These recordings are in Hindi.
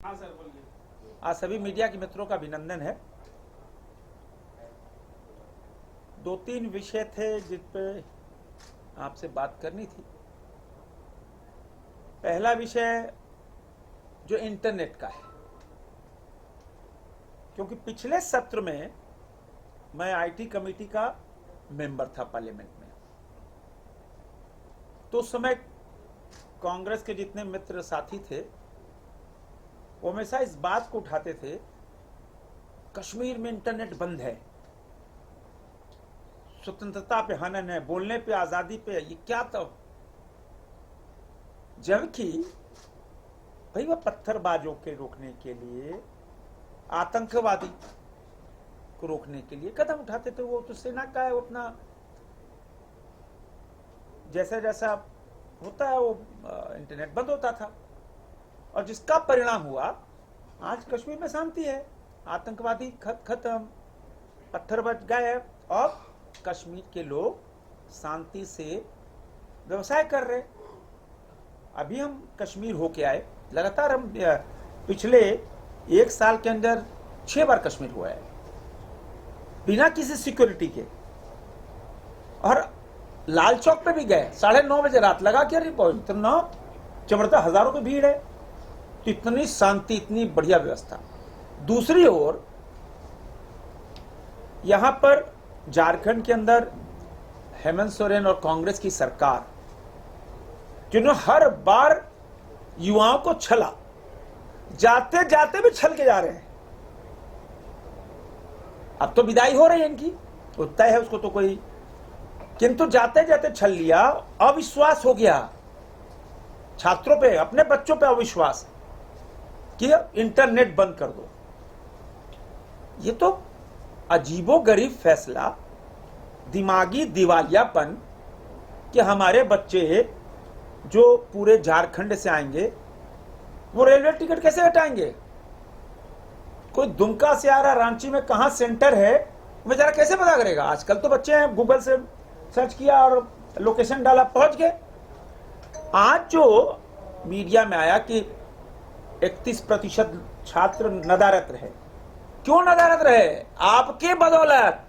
हाँ सर बोलिए। आज सभी मीडिया के मित्रों का अभिनंदन है। दो तीन विषय थे जिन पे आपसे बात करनी थी। पहला विषय जो इंटरनेट का है, क्योंकि पिछले सत्र में मैं आईटी कमेटी का मेंबर था पार्लियामेंट में, तो उस समय कांग्रेस के जितने मित्र साथी थे वो हमेशा इस बात को उठाते थे, कश्मीर में इंटरनेट बंद है, स्वतंत्रता पे हनन है, बोलने पे आजादी पे, ये क्या तब। जबकि भाई वह पत्थरबाजों के रोकने के लिए, आतंकवादी को रोकने के लिए कदम उठाते थे। वो तो सेना का है, वो अपना जैसा जैसा होता है वो इंटरनेट बंद होता था, और जिसका परिणाम हुआ आज कश्मीर में शांति है, आतंकवादी खत्म, पत्थर बच गए और कश्मीर के लोग शांति से व्यवसाय कर रहे। अभी हम कश्मीर होके आए, लगातार हम पिछले एक साल के अंदर 6 बार कश्मीर हुआ है बिना किसी सिक्योरिटी के, और लाल चौक पे भी गए 9:30 बजे रात लगा के इतना जबरदस्त, हजारों की भीड़ है, तो इतनी शांति, इतनी बढ़िया व्यवस्था। दूसरी ओर यहां पर झारखंड के अंदर हेमंत सोरेन और कांग्रेस की सरकार, जिन्होंने हर बार युवाओं को छला, जाते जाते भी छल के जा रहे हैं। अब तो विदाई हो रही है इनकी, उतना है उसको तो कोई, किंतु जाते जाते छल लिया, अविश्वास हो गया छात्रों पे, अपने बच्चों पे अविश्वास कि इंटरनेट बंद कर दो। ये तो अजीबोगरीब फैसला, दिमागी दिवालियापन कि हमारे बच्चे जो पूरे झारखंड से आएंगे वो रेलवे टिकट कैसे हटाएंगे। कोई दुमका से आ रहा, रांची में कहां सेंटर है बेचारा कैसे पता करेगा। आजकल तो बच्चे हैं, गूगल से सर्च किया और लोकेशन डाला, पहुंच गए। आज जो मीडिया में आया कि 31% छात्र नदारत रहे, क्यों नदारत रहे? आपके बदौलत।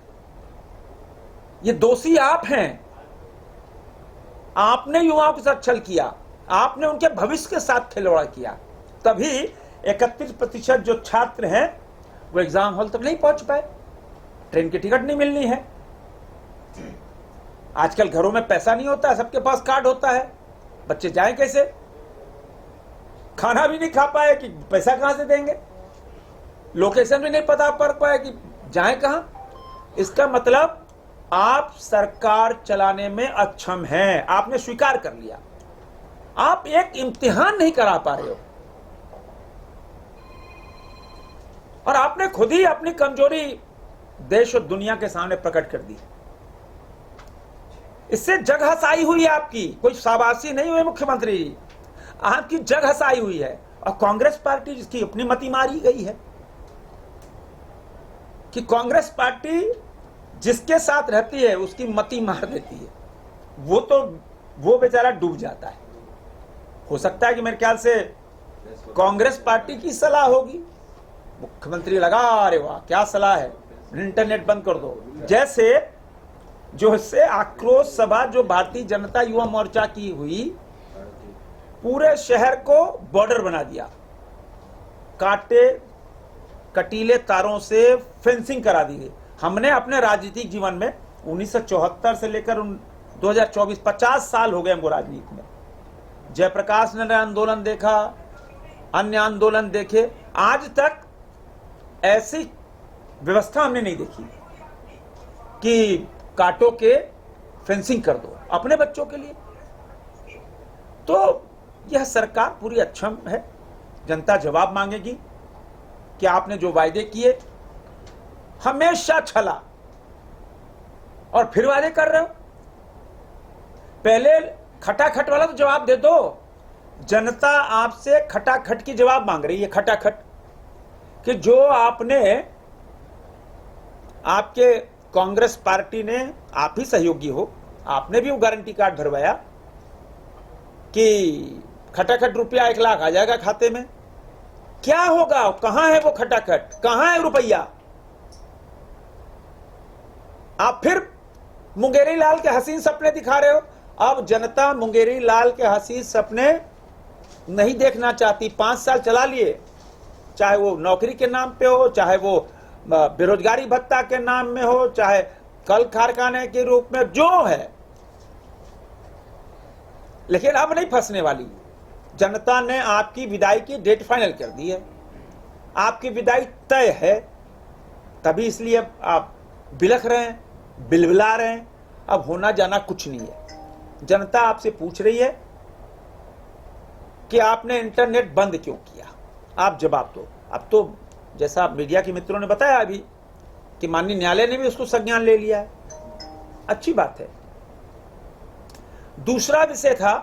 ये दोषी आप हैं, आपने युवाओं के साथ छल किया, आपने उनके भविष्य के साथ खिलवाड़ किया, तभी 31% जो छात्र हैं वो एग्जाम हॉल तक नहीं पहुंच पाए, ट्रेन की टिकट नहीं मिलनी है। आजकल घरों में पैसा नहीं होता, सबके पास कार्ड होता है, बच्चे जाएं कैसे? खाना भी नहीं खा पाए कि पैसा कहां से देंगे, लोकेशन भी नहीं पता पड़ पाए कि जाएं कहां। इसका मतलब आप सरकार चलाने में अक्षम हैं, आपने स्वीकार कर लिया, आप एक इम्तिहान नहीं करा पा रहे हो, और आपने खुद ही अपनी कमजोरी देश और दुनिया के सामने प्रकट कर दी। इससे जग हसाई हुई है आपकी, कोई शाबाशी नहीं हुई मुख्यमंत्री, आपकी जग हसाई हुई है। और कांग्रेस पार्टी जिसकी अपनी मति मारी गई है कि कांग्रेस पार्टी जिसके साथ रहती है उसकी मति मार देती है, वो बेचारा डूब जाता है। हो सकता है कि मेरे ख्याल से कांग्रेस पार्टी की सलाह होगी, मुख्यमंत्री लगा, अरे वाह क्या सलाह है, इंटरनेट बंद कर दो। जैसे जो इससे आक्रोश सभा जो भारतीय जनता युवा मोर्चा की हुई, पूरे शहर को बॉर्डर बना दिया, कटीले तारों से फेंसिंग करा दी गई। हमने अपने राजनीतिक जीवन में 1974 से लेकर 2024 50 साल हो गए हमको राजनीति में, जयप्रकाश नगर आंदोलन देखा, अन्य आंदोलन देखे, आज तक ऐसी व्यवस्था हमने नहीं देखी कि कांटों के फेंसिंग कर दो अपने बच्चों के लिए। तो यह सरकार पूरी अक्षम है, जनता जवाब मांगेगी कि आपने जो वायदे किए हमेशा छला और फिर वादे कर रहे हो। पहले खटाखट वाला तो जवाब दे दो, जनता आपसे खटाखट की जवाब मांग रही है, खटाखट कि जो आपने, आपके कांग्रेस पार्टी ने, आप ही सहयोगी हो, आपने भी वो गारंटी कार्ड भरवाया कि खटाखट रुपया 1 लाख आ जाएगा खाते में, क्या होगा? कहां है वो खटाखट? कहां है रुपया? आप फिर मुंगेरी लाल के हसीन सपने दिखा रहे हो। अब जनता मुंगेरी लाल के हसीन सपने नहीं देखना चाहती। 5 साल चला लिए, चाहे वो नौकरी के नाम पे हो, चाहे वो बेरोजगारी भत्ता के नाम में हो, चाहे कल कारखाने के रूप में, जो है। लेकिन अब नहीं फंसने वाली। जनता ने आपकी विदाई की डेट फाइनल कर दी है, आपकी विदाई तय है। तभी इसलिए अब आप बिलख रहे हैं, बिलबिला रहे हैं। अब होना जाना कुछ नहीं है। जनता आपसे पूछ रही है कि आपने इंटरनेट बंद क्यों किया? आप जवाब दो। अब तो जैसा मीडिया के मित्रों ने बताया अभी कि माननीय न्यायालय ने भी उसको संज्ञान ले लिया है, अच्छी बात है। दूसरा विषय था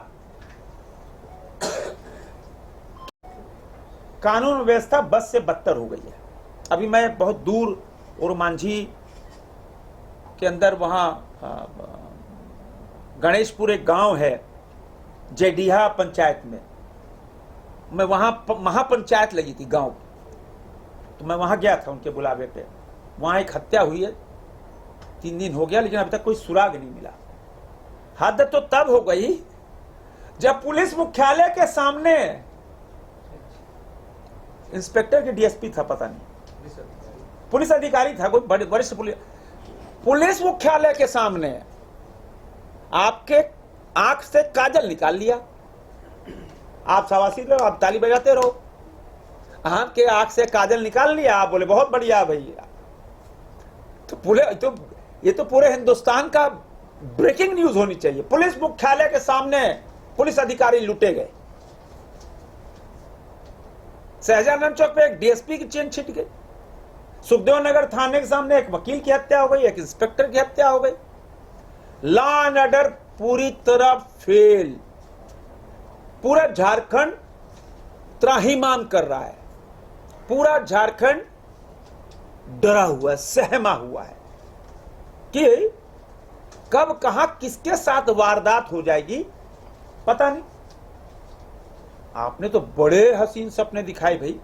कानून व्यवस्था बस से बदतर हो गई है। अभी मैं बहुत दूर और मांझी के अंदर, वहां गणेशपुर एक गांव है, जेडीहा पंचायत में, मैं वहां महापंचायत लगी थी गांव, तो मैं वहां गया था उनके बुलावे पे। वहां एक हत्या हुई है, 3 दिन हो गया, लेकिन अभी तक कोई सुराग नहीं मिला। हद तो तब हो गई जब पुलिस मुख्यालय के सामने इंस्पेक्टर के डीएसपी था, पता नहीं पुलिस अधिकारी था, कोई बड़े वरिष्ठ पुलिस मुख्यालय के सामने आपके आंख से काजल निकाल लिया। आप शाबाशी रहो, आप ताली बजाते रहो। आपके आंख से काजल निकाल लिया, आप बोले बहुत बढ़िया भैया। तो ये तो पूरे हिंदुस्तान का ब्रेकिंग न्यूज होनी चाहिए। पुलिस मुख्यालय के सामने पुलिस अधिकारी लूटे गए। सहजानंद चौक पे एक डीएसपी की चेन छिट गई। सुखदेव नगर थाने के सामने एक वकील की हत्या हो गई, एक इंस्पेक्टर की हत्या हो गई। लॉ एंड ऑर्डर पूरी तरह फेल। पूरा झारखंड त्राहिमाम कर रहा है, पूरा झारखंड डरा हुआ है, सहमा हुआ है कि कब कहां किसके साथ वारदात हो जाएगी पता नहीं। आपने तो बड़े हसीन सपने दिखाए भाई,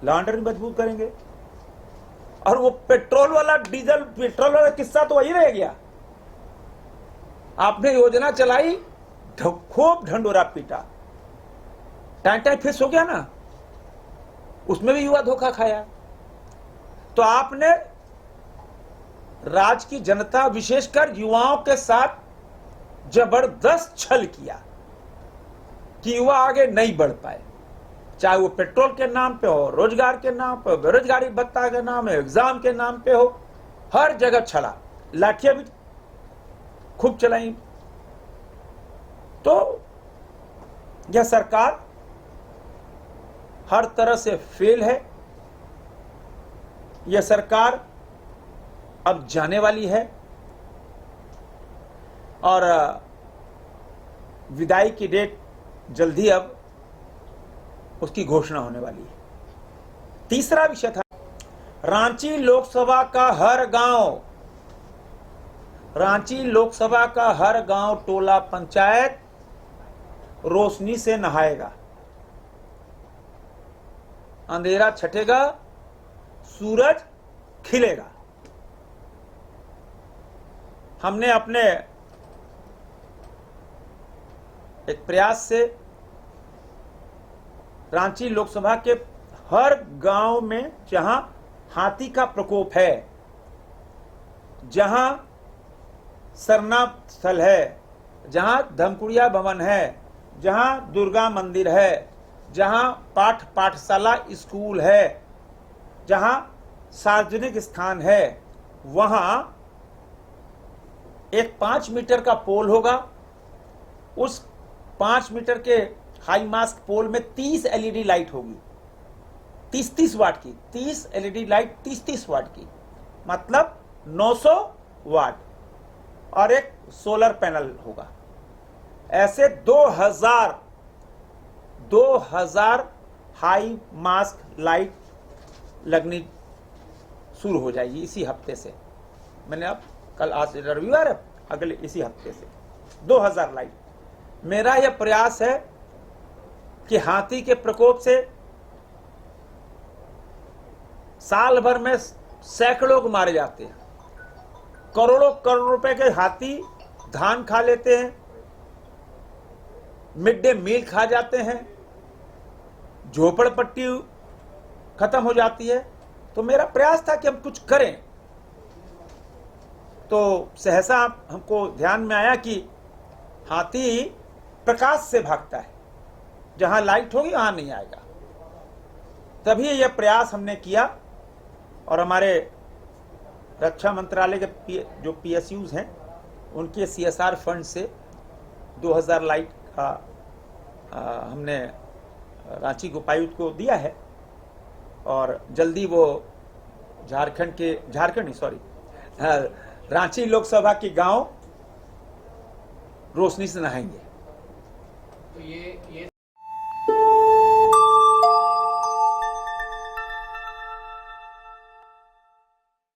लॉ एंड ऑर्डर मजबूत करेंगे, और वो पेट्रोल वाला किस्सा तो वही रह गया। आपने योजना चलाई, खूब ढंडोरा पीटा, टाइम फिक्स हो गया ना, उसमें भी युवा धोखा खाया। तो आपने राज्य की जनता, विशेषकर युवाओं के साथ जबरदस्त छल किया कि युवा आगे नहीं बढ़ पाए, चाहे वो पेट्रोल के नाम पे हो, रोजगार के नाम पे हो, बेरोजगारी भत्ता के नाम पे, एग्जाम के नाम पे हो, हर जगह छला। लाठियां भी खूब चलाई। तो यह सरकार हर तरह से फेल है। यह सरकार अब जाने वाली है और विदाई की डेट जल्दी अब उसकी घोषणा होने वाली है। तीसरा विषय था रांची लोकसभा का हर गांव, रांची लोकसभा का हर गांव, टोला, पंचायत रोशनी से नहाएगा। अंधेरा छटेगा, सूरज खिलेगा। हमने अपने एक प्रयास से रांची लोकसभा के हर गांव में जहां हाथी का प्रकोप है, जहां सरना स्थल है, जहां धमकुड़िया भवन है, जहां दुर्गा मंदिर है, जहां पाठशाला स्कूल है, जहां सार्वजनिक स्थान है, वहां एक 5 मीटर का पोल होगा। उस 5 मीटर के हाई मास्क पोल में 30 एलईडी लाइट होगी, 30-30 वाट की, 30 एलईडी लाइट 30-30 वाट की, मतलब 900 वाट, और एक सोलर पैनल होगा। ऐसे 2000 हाई मास्क लाइट लगनी शुरू हो जाएगी इसी हफ्ते से। मैंने अब कल, आज रविवार है, अगले इसी हफ्ते से 2000 लाइट। मेरा यह प्रयास है कि हाथी के प्रकोप से साल भर में सैकड़ों को मारे जाते हैं, करोड़ों करोड़ रुपए के हाथी धान खा लेते हैं, मिड डे मील खा जाते हैं, झोपड़पट्टी खत्म हो जाती है। तो मेरा प्रयास था कि हम कुछ करें। तो सहसा हमको ध्यान में आया कि हाथी प्रकाश से भागता है, जहां लाइट होगी वहां नहीं आएगा। तभी यह प्रयास हमने किया और हमारे रक्षा मंत्रालय के जो PSUs हैं उनके CSR फंड से 2000 लाइट का हमने रांची उपायुक्त को दिया है और जल्दी वो रांची लोकसभा के गांव रोशनी से नहाएंगे। तो ये